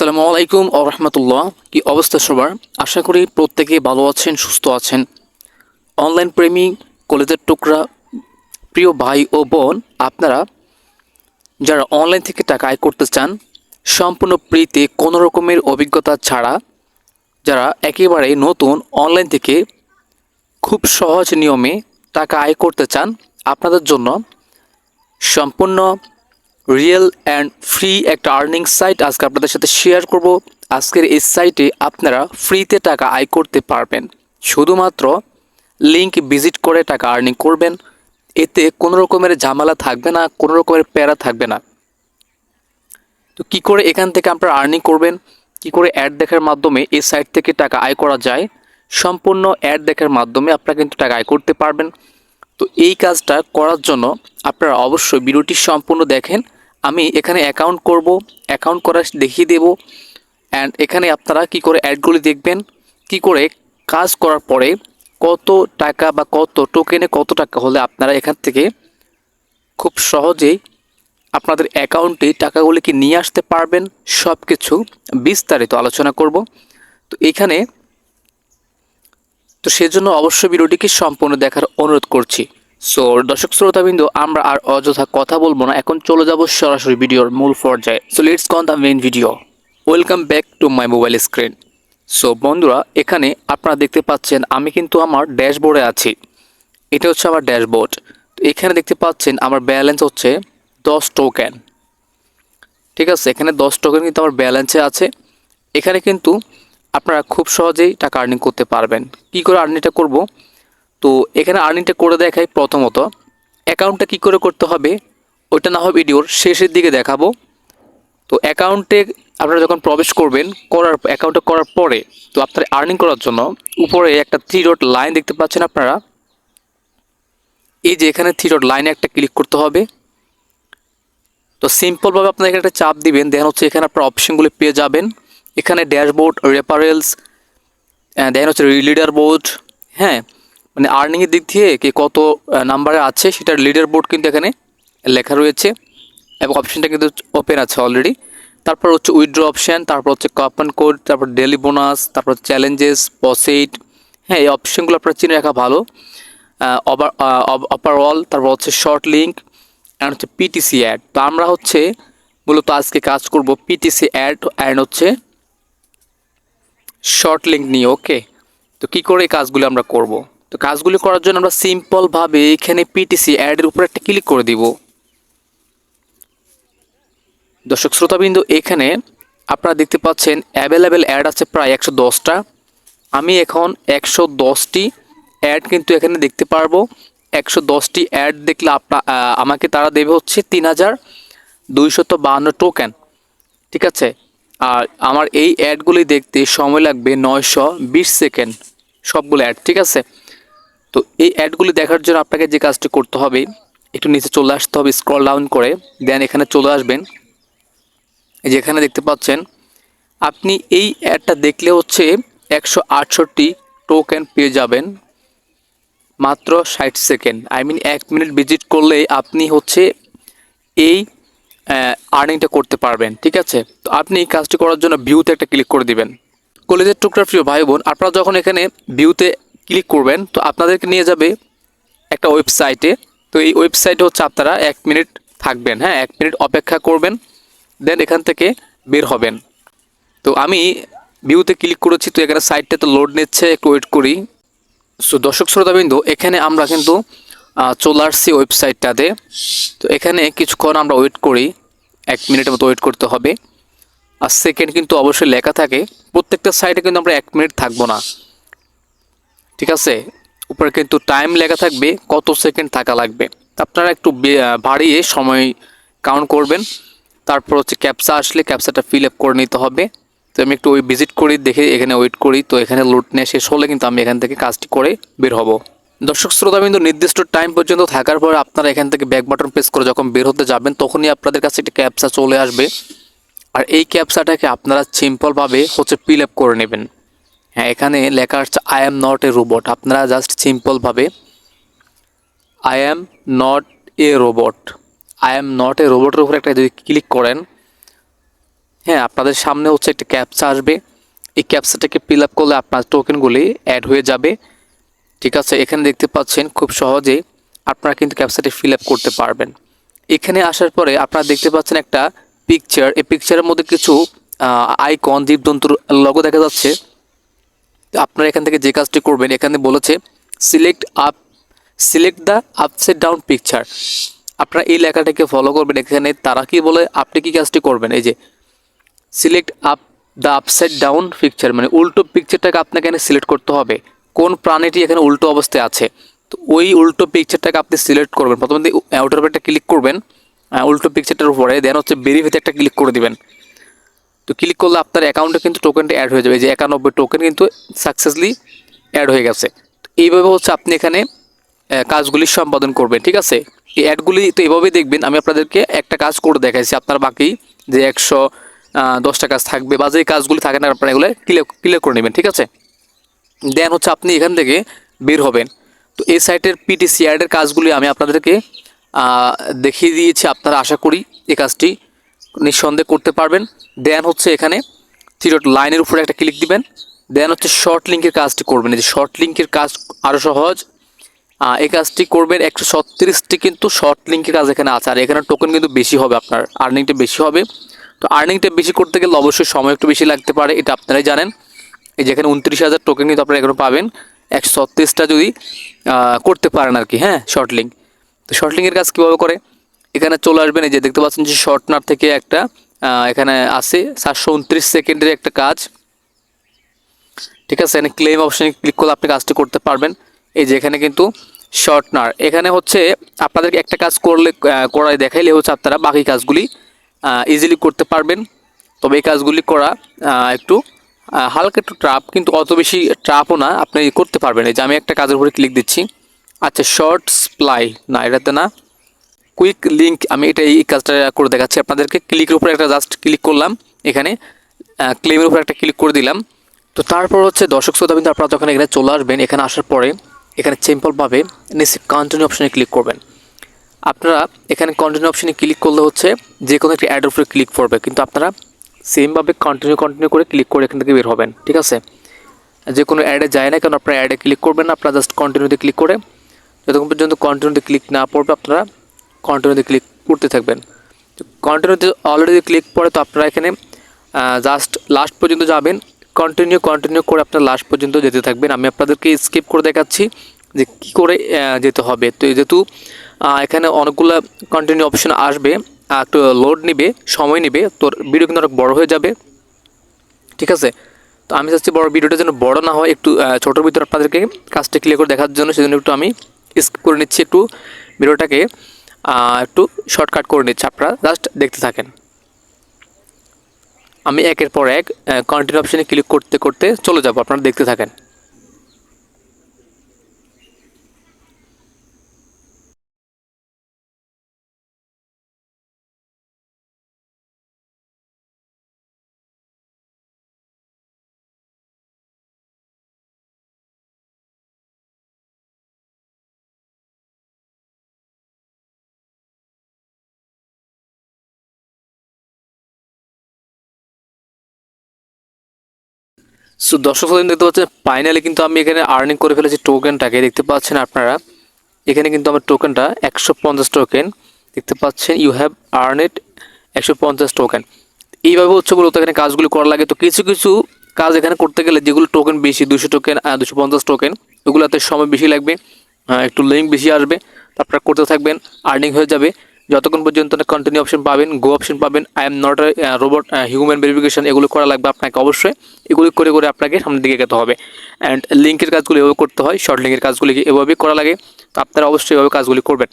আসসালামু আলাইকুম ওয়া রাহমাতুল্লাহ। কি অবস্থা সবার? আশা করি প্রত্যেকেই ভালো আছেন, সুস্থ আছেন। অনলাইন প্রেমিক, কলেজের টুকরা, প্রিয় ভাই ও বোন, আপনারা যারা অনলাইন থেকে টাকা আয় করতে চান সম্পূর্ণ ফ্রিতে, কোনো রকমের অভিজ্ঞতা ছাড়া, যারা একেবারে নতুন অনলাইন থেকে খুব সহজ নিয়মে টাকা আয় করতে চান, আপনাদের জন্য সম্পূর্ণ রিয়েল অ্যান্ড ফ্রি একটা আর্নিং সাইট আজকে আপনাদের সাথে শেয়ার করব। আজকের এই সাইটে আপনারা ফ্রিতে টাকা আয় করতে পারবেন। শুধুমাত্র লিংক ভিজিট করে টাকা আর্নিং করবেন। এতে কোনো রকমের ঝামেলা থাকবে না, কোনো রকমের প্যারা থাকবে না। তো কী করে এখান থেকে আপনারা আর্নিং করবেন, কী করে অ্যাড দেখার মাধ্যমে এই সাইট থেকে টাকা আয় করা যায়, সম্পূর্ণ অ্যাড দেখার মাধ্যমে আপনারা কিন্তু টাকা আয় করতে পারবেন। তো এই কাজটা করার জন্য আপনারা অবশ্যই ভিডিওটি সম্পূর্ণ দেখেন। আমি এখানে অ্যাকাউন্ট করব, অ্যাকাউন্ট করা দেখিয়ে দেব। অ্যান্ড এখানে আপনারা কি করে অ্যাডগুলি দেখবেন, কি করে কাজ করার পরে কত টাকা বা কত টোকেনে কত টাকা হলে আপনারা এখান থেকে খুব সহজেই আপনাদের অ্যাকাউন্টে টাকাগুলিকে নিয়ে আসতে পারবেন, সব কিছু বিস্তারিত আলোচনা করব। তো এখানে সেজন্য অবশ্যই ভিডিওটিকে সম্পূর্ণ দেখার অনুরোধ করছি। সো দর্শক শ্রোতাবৃন্দ, আমরা আর অযথা কথা বলবো না, এখন চলে যাব সরাসরি ভিডিওর মূল পর্যায়ে। So let's go on the main video. Welcome back to my mobile screen. So বন্ধুরা, এখানে আপনারা দেখতে পাচ্ছেন আমি কিন্তু আমার ড্যাশবোর্ডে আছি। এটা হচ্ছে আমার ড্যাশবোর্ড। তো এখানে দেখতে পাচ্ছেন আমার ব্যালেন্স হচ্ছে 10 টোকেন। ঠিক আছে, এখানে 10 টোকেন কিন্তু আমার ব্যালেন্সে আছে। এখানে কিন্তু আপনারা খুব সহজেই টাকা আর্নিং করতে পারবেন। কি করে আর্নিংটা করব, তো এখানে আর্নিংটা করে দেখাই। প্রথমত অ্যাকাউন্টটা কি করে করতে হবে ওইটা না হয় ভিডিওর শেষের দিকে দেখাবো। তো অ্যাকাউন্টে আপনারা যখন প্রবেশ করবেন, অ্যাকাউন্টটা করার পরে তো আপনারা আর্নিং করার জন্য উপরে একটা 3 ডট লাইন দেখতে পাচ্ছেন আপনারা। এই যে এখানে 3 ডট লাইনে একটা ক্লিক করতে হবে। তো সিম্পলভাবে আপনারা এখানে একটা চাপ দিবেন, দেন হচ্ছে এখানে আপনার অপশনগুলি পেয়ে যাবেন। এখানে ড্যাশবোর্ড, রেফারেলস, দেন হচ্ছে লিডার বোর্ড। হ্যাঁ, মানে আর্নিংয়ের দিক থেকে কে কত নাম্বারে আছে সেটার লিডার বোর্ড কিন্তু এখানে লেখা রয়েছে এবং অপশানটা কিন্তু ওপেন আছে অলরেডি। তারপর হচ্ছে উইথড্র অপশান, তারপর হচ্ছে কুপন কোড, তারপর ডেলি বোনাস, তারপর চ্যালেঞ্জেস, পসেট। হ্যাঁ, এই অপশানগুলো আপনারা চিনে রাখা ভালো। ওভারঅল, তারপর হচ্ছে শর্ট লিঙ্ক অ্যান্ড হচ্ছে পিটিসি অ্যাড। তো আমরা হচ্ছে মূলত আজকে কাজ করব পিটিসি অ্যাড অ্যান্ড হচ্ছে শর্ট লিঙ্ক নিয়ে। ওকে, তো কী করে এই কাজগুলো আমরা করব, তো কাজগুলি করার জন্য আমরা সিম্পলভাবে এখানে পিটিসি অ্যাডের উপর একটা ক্লিক করে দিব। দর্শক শ্রোতাবৃন্দ, এখানে আপনারা দেখতে পাচ্ছেন অ্যাভেলেবেল অ্যাড আছে প্রায় 110টা। আমি এখন 110টি অ্যাড কিন্তু এখানে দেখতে পারবো। 110টি অ্যাড দেখলে আমাকে তারা দেবে হচ্ছে 3252 টোকেন। ঠিক আছে, আর আমার এই অ্যাডগুলি দেখতে সময় লাগবে 920 সেকেন্ড, সবগুলো অ্যাড। ঠিক আছে, তো এই অ্যাডগুলি দেখার জন্য আপনাকে যে কাজটি করতে হবে, একটু নিচে চলে আসতে হবে, স্ক্রল ডাউন করে দেন এখানে চলে আসবেন। যেখানে দেখতে পাচ্ছেন আপনি এই অ্যাডটা দেখলে হচ্ছে 168 টোকেন পেয়ে যাবেন মাত্র 60 second. I mean 1 minute visit করলে আপনি হচ্ছে এই আর্নিংটা করতে পারবেন। ঠিক আছে, তো আপনি এই কাজটি করার জন্য ভিউতে একটা ক্লিক করে দিবেন। কলেজের টুকরা প্রিয় ভাই বোন, আপনারা যখন এখানে ভিউতে ক্লিক করবেন তো আপনাদেরকে নিয়ে যাবে একটা ওয়েবসাইটে। তো এই ওয়েবসাইটে হচ্ছে আপনারা 1 মিনিট থাকবেন। হ্যাঁ, 1 মিনিট অপেক্ষা করবেন, দেন এখান থেকে বের হবেন। তো আমি ভিউতে ক্লিক করেছি, তো এখানে সাইটটা তো লোড নিচ্ছে, একটু ওয়েট করি। সো দর্শক শ্রোতাবিন্দু, এখানে আমরা কিন্তু চলে আসছি ওয়েবসাইটটাতে। তো এখানে কিছুক্ষণ আমরা ওয়েট করি, 1 মিনিটের মতো ওয়েট করতে হবে। আর সেকেন্ড কিন্তু অবশ্যই লেখা থাকে, প্রত্যেকটা সাইটে কিন্তু আমরা 1 মিনিট থাকবো না। ঠিক আছে, উপরে কিন্তু টাইম লেখা থাকবে কত সেকেন্ড থাকা লাগবে। আপনারা একটু বাড়িয়ে সময় কাউন্ট করবেন। তারপর হচ্ছে ক্যাপচা আসলে ক্যাপচাটা ফিল আপ করে নিতে হবে। তো আমি একটু ভিজিট করি, দেখে এখানে ওয়েট করি। তো এখানে লোড নিয়ে শেষ হলে কিন্তু আমি এখান থেকে কাজটি করে বের হব। দর্শক শ্রোতাবিন্দু, নির্দিষ্ট টাইম পর্যন্ত থাকার পর আপনারা এখান থেকে ব্যাক বাটন প্রেস করে যখন বের হতে যাবেন তখনই আপনাদের কাছে একটি ক্যাপচা চলে আসবে। আর এই ক্যাপচাটাকে আপনারা সিম্পলভাবে হচ্ছে ফিল আপ করে নেবেন। হ্যাঁ, এখানে লেখা আসছে I am not a robot. আপনারা জাস্ট সিম্পলভাবে I am not a robot, I am not a রোবটের উপরে একটা যদি ক্লিক করেন, হ্যাঁ, আপনাদের সামনে হচ্ছে একটা ক্যাপচা আসবে। এই ক্যাপচাটাকে ফিল আপ করলে আপনার টোকেনগুলি অ্যাড হয়ে যাবে। ঠিক আছে, এখানে দেখতে পাচ্ছেন খুব সহজে আপনারা কিন্তু ক্যাপচাটি ফিল আপ করতে পারবেন। এখানে আসার পরে আপনারা দেখতে পাচ্ছেন একটা পিকচার। এই পিকচারের মধ্যে কিছু আইকন জীবজন্তুর লগো দেখা যাচ্ছে। আপনারা এখান থেকে যে কাজটি করবেন, এখানে বলেছে select the upside down picture. আপনারা এই লেখাটাকে ফলো করবেন। এখানে তারা কি বলে, আপনি কি কাজটি করবেন, এই যে select the upside down picture, মানে উল্টো পিকচারটাকে আপনাকে এখানে সিলেক্ট করতে হবে। কোন প্রাণীটি এখানে উল্টো অবস্থায় আছে, তো ওই উল্টো পিকচারটাকে আপনি সিলেক্ট করবেন। প্রথমে ওটার উপর একটা ক্লিক করবেন, উল্টো পিকচারটার উপরে, দেন হচ্ছে ভেরিফাইতে একটা ক্লিক করে দিবেন। তো ক্লিক করলে আপনার অ্যাকাউন্টে কিন্তু টোকেনটা অ্যাড হয়ে যাবে। যে 91 টোকেন কিন্তু সাকসেসলি অ্যাড হয়ে গেছে। তো এইভাবে হচ্ছে আপনি এখানে কাজগুলি সম্পাদন করবেন। ঠিক আছে, এই অ্যাডগুলি তো এইভাবেই দেখবেন। আমি আপনাদেরকে একটা কাজ করে দেখাইছি। আপনার বাকি যে 110টা কাজ থাকবে বা যে কাজগুলি থাকে না, আপনারা এগুলো ক্লিয়ার করে নেবেন। ঠিক আছে, দেন হচ্ছে আপনি এখান থেকে বের হবেন। তো এই সাইটের পিটিসি অ্যাডের কাজগুলি আমি আপনাদেরকে দেখিয়ে দিয়েছি। আপনারা আশা করি এই কাজটি নিঃসন্দেহে করতে পারবেন। দেন হচ্ছে এখানে থ্রি লাইনের উপরে একটা ক্লিক দিবেন। দেন হচ্ছে শর্ট লিঙ্কের কাজটি করবেন। এই যে শর্ট লিঙ্কের কাজ আরও সহজ। এই কাজটি করবেন। 136টি কিন্তু শর্ট লিঙ্কের কাজ এখানে আছে। আর এখানে টোকেন কিন্তু বেশি হবে, আপনার আর্নিংটা বেশি হবে। তো আর্নিংটা বেশি করতে গেলে অবশ্যই সময় একটু বেশি লাগতে পারে, এটা আপনারাই জানেন। এই যেখানে 29,000 টোকেন কিন্তু আপনারা এখানে পাবেন 136টা যদি করতে পারেন আর কি। হ্যাঁ, শর্ট লিঙ্ক। তো শর্ট লিঙ্কের কাজ কীভাবে করে, এখানে চলে আসবেন। এই যে দেখতে পাচ্ছেন যে শর্টনার থেকে একটা এখানে আছে 729 সেকেন্ডের একটা কাজ। ঠিক আছে, এখানে ক্লেম অপশানে ক্লিক করলে আপনি কাজটি করতে পারবেন। এই যে এখানে কিন্তু শর্টনার, এখানে হচ্ছে আপনাদেরকে একটা কাজ করাই দেখাইলে হচ্ছে আপনারা বাকি কাজগুলি ইজিলি করতে পারবেন। তবে এই কাজগুলি করা একটু হালকা একটু ট্রাপ, কিন্তু অত বেশি ট্রাপও না, আপনি করতে পারবেন। এই যে আমি একটা কাজের উপরে ক্লিক দিচ্ছি। আচ্ছা, শর্ট স্প্লাই না, এটাতে না, কুইক লিঙ্ক। আমি এই কাজটা করে দেখাচ্ছি আপনাদেরকে। ক্লিকের উপরে একটা জাস্ট ক্লিক করলাম, এখানে ক্লেমের উপরে একটা ক্লিক করে দিলাম। তো তারপর হচ্ছে দর্শক শ্রোতা কিন্তু আপনারা যখন এখানে চলে আসবেন, এখানে আসার পরে এখানে সিম্পলভাবে নিচে কন্টিনিউ অপশানে ক্লিক করবেন। আপনারা এখানে কন্টিনিউ অপশানে ক্লিক করলে হচ্ছে যে কোনো একটা অ্যাডের উপরে ক্লিক করবে, কিন্তু আপনারা সেমভাবে কন্টিনিউ করে ক্লিক করে এখান থেকে বের হবেন। ঠিক আছে, যে কোনো অ্যাডে যায় না, কারণ আপনারা অ্যাডে ক্লিক করবেন না, আপনারা জাস্ট কন্টিনিউতে ক্লিক করে যতক্ষণ পর্যন্ত কন্টিনিউতে ক্লিক না পড়বে আপনারা কন্টিনিউতে ক্লিক করতে থাকবেন। তো কন্টিনিউতে অলরেডি ক্লিক পড়ে, তো আপনারা এখানে জাস্ট লাস্ট পর্যন্ত যাবেন। কন্টিনিউ করে আপনারা লাস্ট পর্যন্ত যেতে থাকবেন। আমি আপনাদেরকে স্কিপ করে দেখাচ্ছি যে কী করে যেতে হবে। তো যেহেতু এখানে অনেকগুলো কন্টিনিউ অপশন আসবে, একটু লোড নেবে, সময় নেবে, তোর ভিডিও কিন্তু অনেক বড় হয়ে যাবে। ঠিক আছে, তো আমি চাচ্ছি বড় ভিডিওটা যেন বড় না হয়, একটু ছোটোর ভিতরে আপনাদেরকে কাজটা ক্লিয়ার করে দেখার জন্য, সেজন্য একটু আমি স্কিপ করে নিচ্ছি, একটু ভিডিওটাকে একটু শর্টকাট করে নিচ্ছি। আপনারা জাস্ট দেখতে থাকেন। আমি একের পর এক কন্টিনিউ অপশানে ক্লিক করতে চলে যাব, আপনারা দেখতে থাকেন। সো দর্শক দেখতে পাচ্ছেন ফাইনালি কিন্তু আমি এখানে আর্নিং করে ফেলেছি টোকেনটাকে। দেখতে পাচ্ছেন আপনারা এখানে কিন্তু আমার টোকেনটা 150 টোকেন দেখতে পাচ্ছেন। You have earned 150 token. এইভাবে হচ্ছে মূলত এখানে কাজগুলো করা লাগে। তো কিছু কিছু কাজ এখানে করতে গেলে যেগুলো টোকেন বেশি, 200 টোকেন 250 টোকেন, ওগুলোতে সময় বেশি লাগবে, একটু লিঙ্ক বেশি আসবে, আপনারা করতে থাকবেন, আর্নিং হয়ে যাবে যতক্ষণ পর্যন্ত না কন্টিনিউ অপশন পাবেন, গো অপশন পাবেন, I am not robot, human verification, এগুলো করা লাগবে আপনাকে অবশ্যই। এগুলি করে আপনাকে সামনের দিকে যেতে হবে। অ্যান্ড লিঙ্কের কাজগুলো এভাবে করতে হয়, শর্ট লিঙ্কের কাজগুলি এভাবেই করা লাগে। তো আপনারা অবশ্যই এভাবে কাজগুলি করবেন।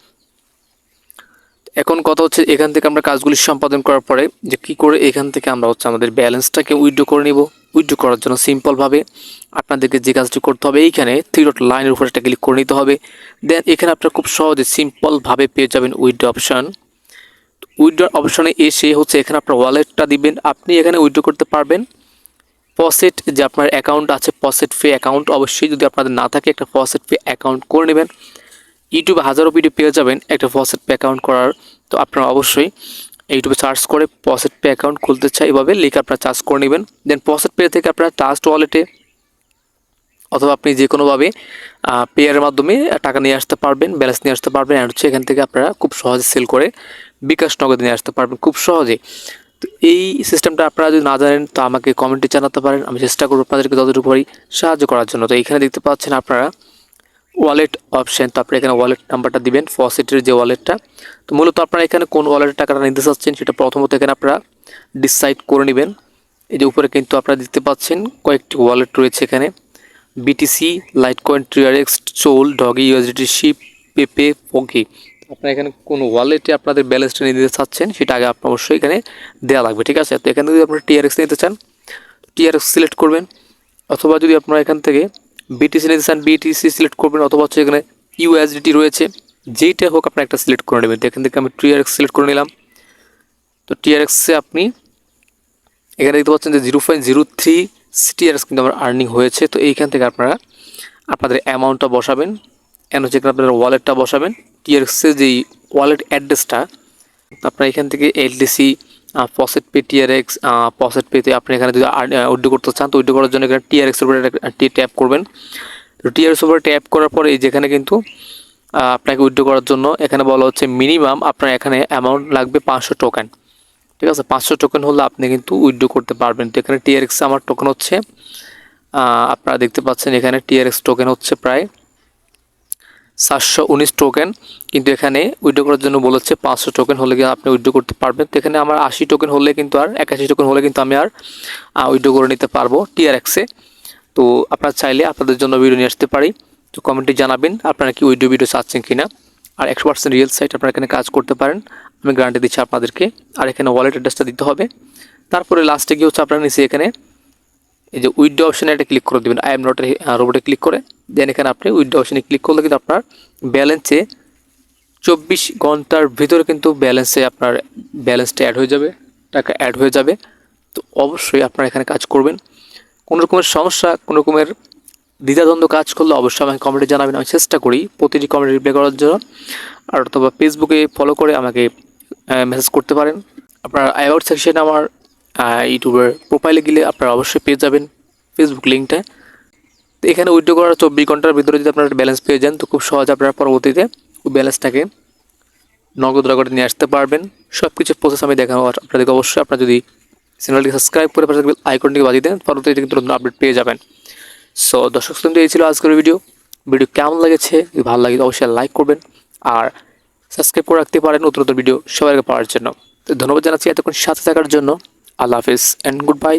এখন কথা হচ্ছে এখান থেকে আমরা কাজগুলি সম্পাদন করার পরে যে কী করে এখান থেকে আমরা হচ্ছে আমাদের ব্যালেন্সটাকে উইথড্র করে নিব। উইথড্র করার জন্য সিম্পলভাবে আপনাদেরকে যে কাজটি করতে হবে, এইখানে থ্রি ডট লাইনের উপর একটা ক্লিক করে নিতে হবে। দেন এখানে আপনারা খুব সহজে সিম্পলভাবে পেয়ে যাবেন উইথড্র অপশান। উইথড্র অপশানে এসে হচ্ছে এখানে আপনার ওয়ালেটটা দিবেন, আপনি এখানে উইথড্র করতে পারবেন। পসেট যে আপনার অ্যাকাউন্ট আছে, পসেট পে অ্যাকাউন্ট অবশ্যই যদি আপনাদের না থাকে একটা পসেট পে অ্যাকাউন্ট করে নেবেন। ইউটিউবে হাজারো ভিডিও পেয়ে যাবেন একটা ফসেট পে অ্যাকাউন্ট করার। তো আপনারা অবশ্যই ইউটিউবে সার্চ করে পসেট পে অ্যাকাউন্ট খুলতে চাই এভাবে লিখে আপনারা চার্জ করে নেবেন। দেন পসেট পে থেকে আপনারা ট্রাস্ট ওয়ালেটে অথবা আপনি যে কোনোভাবে পেয়ারের মাধ্যমে টাকা নিয়ে আসতে পারবেন, ব্যালেন্স নিয়ে আসতে পারবেন। আর হচ্ছে এখান থেকে আপনারা খুব সহজে সেল করে বিকাশ নগদে নিয়ে আসতে পারবেন খুব সহজে। তো এই সিস্টেমটা আপনারা যদি না জানেন তো আমাকে কমেন্টে জানাতে পারেন, আমি চেষ্টা করবো আপনাদেরকে যতটুকু পারি সাহায্য করার জন্য। তো এখানে দেখতে পাচ্ছেন আপনারা ওয়ালেট অপশন, তো আপনারা এখানে ওয়ালেট নাম্বারটা দিবেন ফসেটের যে ওয়ালেটটা। তো মূলত আপনারা এখানে কোন ওয়ালেটের টাকাটা নিতে চাচ্ছেন সেটা প্রথমত এখানে আপনারা ডিসাইড করে নেবেন। এই যে উপরে কিন্তু আপনারা দেখতে পাচ্ছেন কয়েকটি ওয়ালেট রয়েছে এখানে, বিটিসি, লাইটকয়েন, ট্রিআরএক্স, চোল, ডগি, ইউএসডিটি, শিপ, পেপে, পকি। আপনারা এখানে কোন ওয়ালেটে আপনাদের ব্যালেন্সটা নিয়ে দিতে চাচ্ছেন সেটা আগে আপনার অবশ্যই এখানে দেওয়া লাগবে, ঠিক আছে। তো এখানে যদি আপনারা টিআরএক্স নিতে চান টিআরএক্স সিলেক্ট করবেন, অথবা যদি আপনারা এখান থেকে বিটিসি নিতে চান বিটিসি সিলেক্ট করবেন, অথবা হচ্ছে এখানে ইউএসডিটি রয়েছে যেইটা হোক আপনারা একটা সিলেক্ট করে নেবেন। তো এখান থেকে আমি টিআরএক্স সিলেক্ট করে নিলাম। তো টিআরএক্সে আপনি এখানে দেখতে পাচ্ছেন যে 0.03 টিআরএক্স কিন্তু আমার আর্নিং হয়েছে। তো এইখান থেকে আপনারা আপনাদের অ্যামাউন্টটা বসাবেন, এন হচ্ছে এখানে আপনাদের ওয়ালেটটা বসাবেন। টিআরএক্সের যেই ওয়ালেট অ্যাড্রেসটা আপনারা এখান থেকে এলডিসি, পসেট পে, টিআরএক্স, পসেট পেতে আপনি এখানে যদি উইথড্র করতে চান তো উইথড্র করার জন্য এখানে টিআরএক্সের উপরে ট্যাপ করবেন। তো টিআরএক্স উপরে ট্যাপ করার পরে যেখানে কিন্তু আপনাকে উইথড্র করার জন্য এখানে বলা হচ্ছে মিনিমাম আপনার এখানে অ্যামাউন্ট লাগবে 500 টোকেন, ঠিক আছে। 500 টোকেন হলে আপনি কিন্তু উইথড্র করতে পারবেন। তো এখানে টিআরএক্স আমার টোকেন হচ্ছে আপনারা দেখতে পাচ্ছেন এখানে টিআরএক্স টোকেন হচ্ছে প্রায় 719 টোকেন, কিন্তু এখানে উইথড্র করার জন্য বলেছে 500 টোকেন হলে আপনি উইথড্র করতে পারবেন। তো এখানে আমার 80 টোকেন হলে কিন্তু আর 81 টোকেন হলে কিন্তু আমি আর উইথড্র করে নিতে পারবো টিআরএক্সে। তো আপনারা চাইলে আপনাদের জন্য ভিডিও নিয়ে আসতে পারি। তো কমেন্টে জানাবেন আপনারা কি উইথড্র ভিডিও চাচ্ছেন কিনা। আর 100% রিয়েল সাইট আপনারা এখানে কাজ করতে পারেন, আমি গ্যারান্টি দিচ্ছি আপনাদেরকে। আর এখানে ওয়ালেট অ্যাড্রেসটা দিতে হবে। তারপরে লাস্টে গিয়ে হচ্ছে আপনারা নিচে এখানে এই যে উইথড্র অপশানে একটা ক্লিক করে দেবেন, আই এম নট রোবটে ক্লিক করে দেন এখানে আপনি উইথড্র অপশানে ক্লিক করলে কিন্তু আপনার ব্যালেন্সে 24 ঘন্টার ভিতরে কিন্তু আপনার ব্যালেন্সটা অ্যাড হয়ে যাবে, টাকা অ্যাড হয়ে যাবে। তো অবশ্যই আপনারা এখানে কাজ করবেন। কোনো রকমের সমস্যা, কোনো রকমের দ্বিধাদ্বন্দ্ব কাজ করলে অবশ্যই আমাকে কমেন্টে জানাবেন, আমি চেষ্টা করি প্রতিটি কমেন্টে রিপ্লাই করার জন্য। আর অথবা ফেসবুকে ফলো করে আমাকে মেসেজ করতে পারেন। আপনার অ্যাবাউট সেকশনে আমার ইউটিউবের প্রোফাইলে গেলে আপনারা অবশ্যই পেয়ে যাবেন ফেসবুক লিঙ্কটা। তো এখানে উইথড্র করার 24 ঘন্টার ভিতরে যদি আপনারা ব্যালেন্স পেয়ে যান তো খুব সহজে আপনারা পরবর্তীতে ওই ব্যালেন্সটাকে নগদ নগদে নিয়ে আসতে পারবেন। সব কিছু প্রসেস আমি দেখাবো আপনাদেরকে। অবশ্যই আপনারা যদি চ্যানেলটি সাবস্ক্রাইব করে পাশে আইকনটিকে বাজিয়ে দেন পরবর্তীতে কিন্তু নতুন আপডেট পেয়ে যাবেন। সো দর্শক শ্রোতা, এই ছিল আজকের ভিডিও কেমন লেগেছে যদি ভালো লাগে অবশ্যই লাইক করবেন আর সাবস্ক্রাইব করে রাখতে পারেন নতুন নতুন ভিডিও সবার আগে পাওয়ার জন্য। তো ধন্যবাদ জানাচ্ছি এতক্ষণ সাথে থাকার জন্য। আল্লাহ হাফিজ অ্যান্ড গুড বাই।